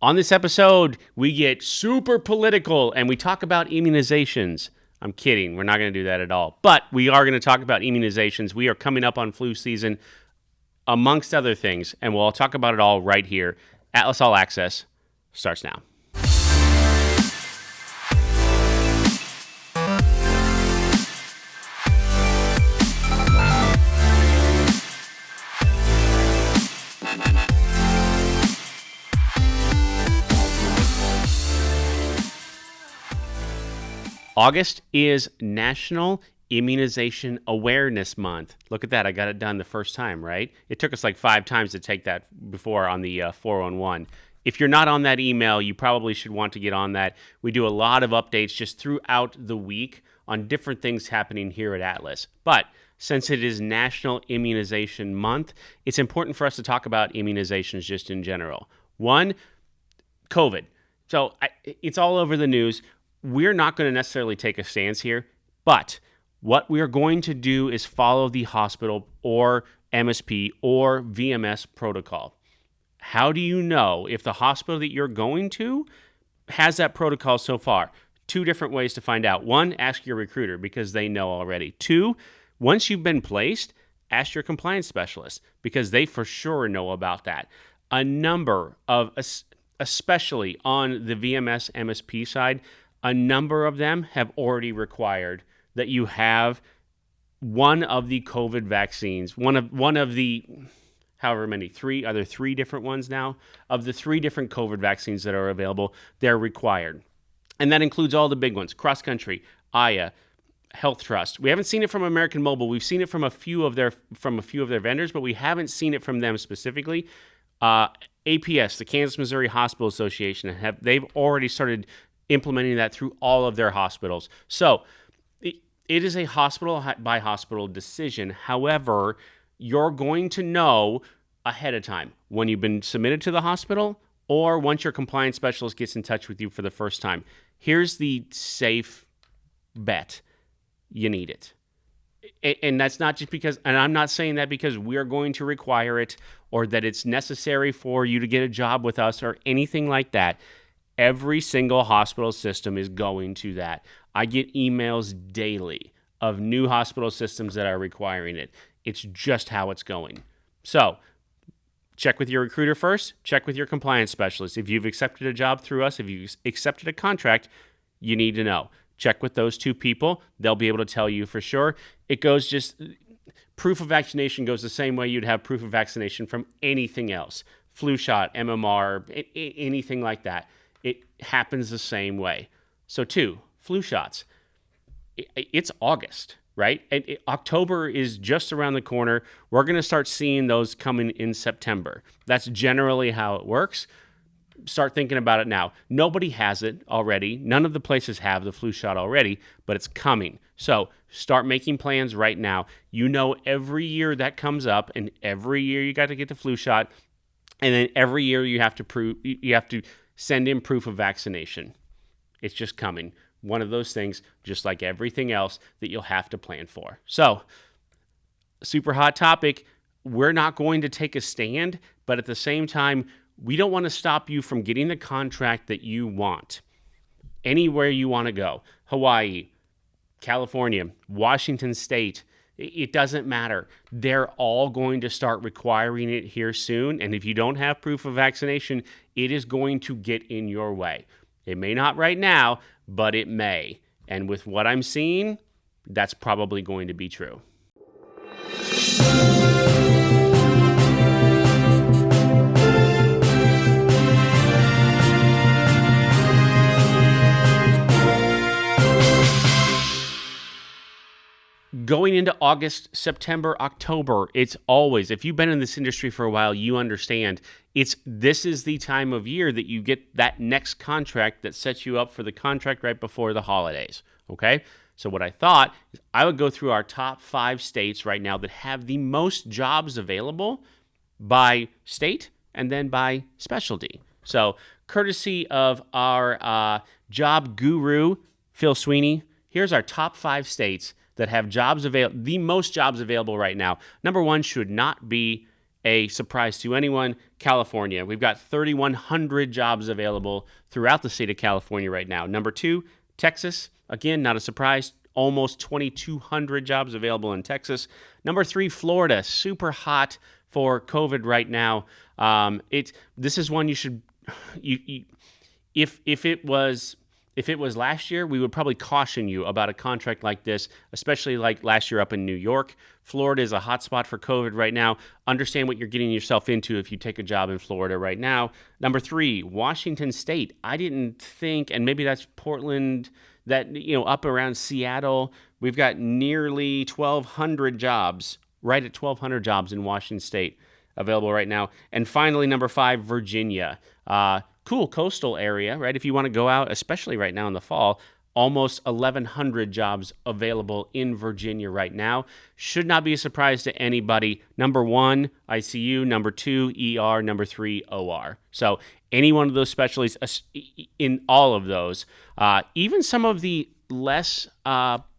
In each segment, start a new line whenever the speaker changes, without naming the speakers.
On this episode, we get super political and we talk about immunizations. I'm kidding. We're not going to do that at all. But we are going to talk about immunizations. We are coming up on flu season, amongst other things, and we'll talk about it all right here. Atlas All Access starts now. August is National Immunization Awareness Month. Look at that. I got it done the first time, right? It took us like 5 times to take that before on the 411. If you're not on that email, you probably should want to get on that. We do a lot of updates just throughout the week on different things happening here at Atlas. But since it is National Immunization Month, it's important for us to talk about immunizations just in general. One, COVID. So it's all over the news. We're not going to necessarily take a stance here, but what we are going to do is follow the hospital or MSP or VMS protocol. How do you know if the hospital that you're going to has that protocol so far? 2 different ways to find out. 1, ask your recruiter because they know already. 2, once you've been placed, ask your compliance specialist because they for sure know about that. A number of, especially on the VMS MSP side, a number of them have already required that you have one of the COVID vaccines, one of the however many, 3, are there 3 different ones now? Of the 3 different COVID vaccines that are available, they're required. And that includes all the big ones, Cross Country, Aya, Health Trust. We haven't seen it from American Mobile. We've seen it from a few of their vendors, but we haven't seen it from them specifically. APS, the Kansas Missouri Hospital Association, they've already started implementing that through all of their hospitals. So it is a hospital by hospital decision. However, you're going to know ahead of time when you've been submitted to the hospital or once your compliance specialist gets in touch with you for the first time. Here's the safe bet. You need it. And that's not just because, and I'm not saying that because we're going to require it or that it's necessary for you to get a job with us or anything like that. Every single hospital system is going to that. I get emails daily of new hospital systems that are requiring it. It's just how it's going. So check with your recruiter first. Check with your compliance specialist. If you've accepted a job through us, if you've accepted a contract, you need to know. Check with those 2 people. They'll be able to tell you for sure. It goes just, proof of vaccination goes the same way you'd have proof of vaccination from anything else. Flu shot, MMR, anything like that. It happens the same way. So 2, flu shots. It's August, right? October is just around the corner. We're going to start seeing those coming in September. That's generally how it works. Start thinking about it now. Nobody has it already. None of the places have the flu shot already, but it's coming. So start making plans right now. You know, every year that comes up, and every year you got to get the flu shot, and then every year you have to send in proof of vaccination. It's just coming. One of those things, just like everything else, that you'll have to plan for. So, super hot topic. We're not going to take a stand, but at the same time, we don't want to stop you from getting the contract that you want. Anywhere you want to go. Hawaii, California, Washington State, it doesn't matter. They're all going to start requiring it here soon. And if you don't have proof of vaccination, it is going to get in your way. It may not right now, but it may. And with what I'm seeing, that's probably going to be true. Going into August, September, October, it's always, if you've been in this industry for a while, you understand this is the time of year that you get that next contract that sets you up for the contract right before the holidays, okay? So what I thought is I would go through our top 5 states right now that have the most jobs available by state and then by specialty. So courtesy of our job guru, Phil Sweeney, here's our top 5 states that have jobs available, the most jobs available right now. Number 1 should not be a surprise to anyone, California. We've got 3,100 jobs available throughout the state of California right now. Number 2, Texas. Again, not a surprise. Almost 2,200 jobs available in Texas. Number 3, Florida. Super hot for COVID right now. This is one you should if it was last year, we would probably caution you about a contract like this, especially like last year up in New York. Florida is a hot spot for COVID right now. Understand what you're getting yourself into if you take a job in Florida right now. Number 3, Washington State. I didn't think, and maybe that's Portland, that, up around Seattle, we've got nearly 1,200 jobs, right at 1,200 jobs in Washington State available right now. And finally, number 5, Virginia. Cool coastal area, right? If you want to go out, especially right now in the fall, almost 1,100 jobs available in Virginia right now. Should not be a surprise to anybody. Number 1, ICU. Number 2, ER. Number 3, OR. So any one of those specialties in all of those, even some of the less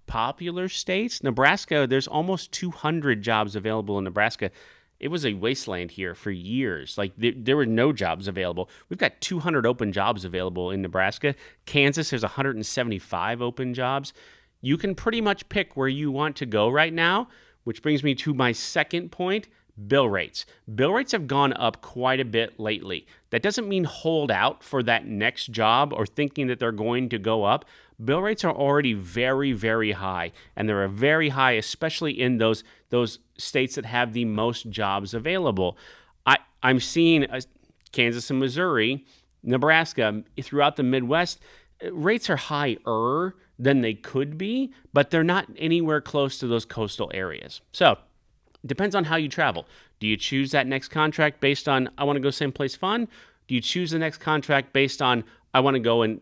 popular states, Nebraska, there's almost 200 jobs available in Nebraska. It was a wasteland here for years. Like there were no jobs available. We've got 200 open jobs available in Nebraska. Kansas, there's 175 open jobs. You can pretty much pick where you want to go right now, which brings me to my second point, bill rates. Bill rates have gone up quite a bit lately. That doesn't mean hold out for that next job or thinking that they're going to go up. Bill rates are already very, very high, and they're very high, especially in those states that have the most jobs available. I'm seeing Kansas and Missouri, Nebraska, throughout the Midwest, rates are higher than they could be, but they're not anywhere close to those coastal areas. So it depends on how you travel. Do you choose that next contract based on, I want to go someplace fun? Do you choose the next contract based on, I want to go and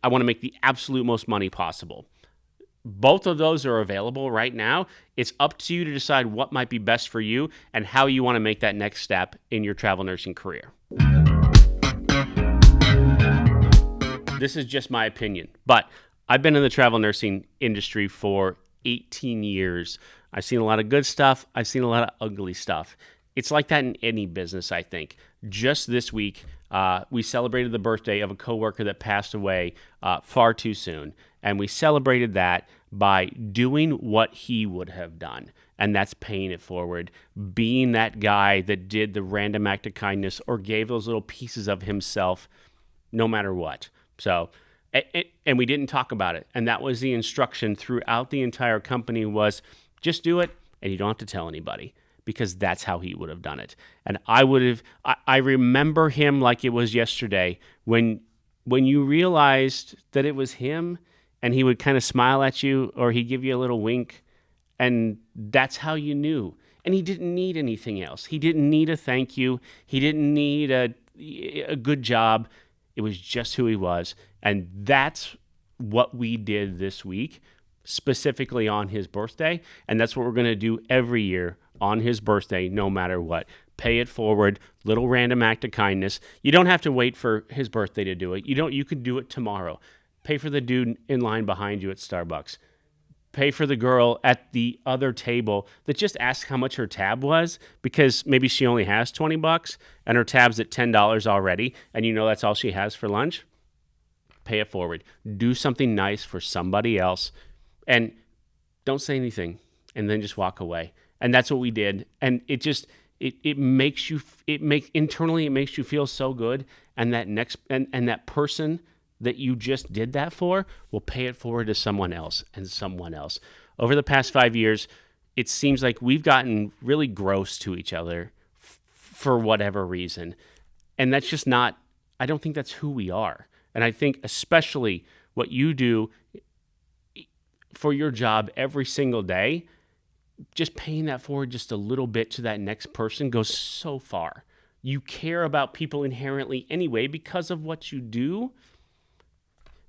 I want to make the absolute most money possible? Both of those are available right now. It's up to you to decide what might be best for you and how you want to make that next step in your travel nursing career. This is just my opinion, but I've been in the travel nursing industry for 18 years. I've seen a lot of good stuff. I've seen a lot of ugly stuff. It's like that in any business, I think. Just this week, we celebrated the birthday of a coworker that passed away far too soon. And we celebrated that by doing what he would have done. And that's paying it forward. Being that guy that did the random act of kindness or gave those little pieces of himself no matter what. So, and we didn't talk about it. And that was the instruction throughout the entire company was just do it and you don't have to tell anybody. Because that's how he would have done it. And I remember him like it was yesterday when you realized that it was him and he would kind of smile at you or he'd give you a little wink and that's how you knew. And he didn't need anything else. He didn't need a thank you. He didn't need a good job. It was just who he was. And that's what we did this week, specifically on his birthday. And that's what we're going to do every year on his birthday, no matter what. Pay it forward, little random act of kindness. You don't have to wait for his birthday to do it. You can do it tomorrow. Pay for the dude in line behind you at Starbucks. Pay for the girl at the other table that just asked how much her tab was because maybe she only has $20 and her tab's at $10 already and you know that's all she has for lunch. Pay it forward. Do something nice for somebody else and don't say anything and then just walk away. And that's what we did. And it makes you internally feel so good. And that person that you just did that for will pay it forward to someone else and someone else. Over the past 5 years, it seems like we've gotten really gross to each other for whatever reason. And that's just not, I don't think that's who we are. And I think especially what you do for your job every single day, just paying that forward just a little bit to that next person goes so far. You care about people inherently anyway because of what you do.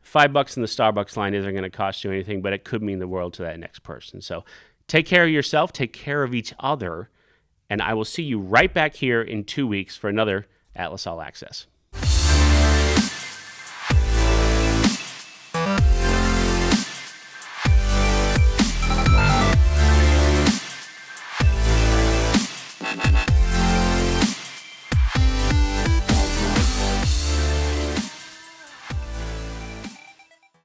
$5 in the Starbucks line isn't going to cost you anything, but it could mean the world to that next person. So take care of yourself, take care of each other, and I will see you right back here in 2 weeks for another Atlas All Access.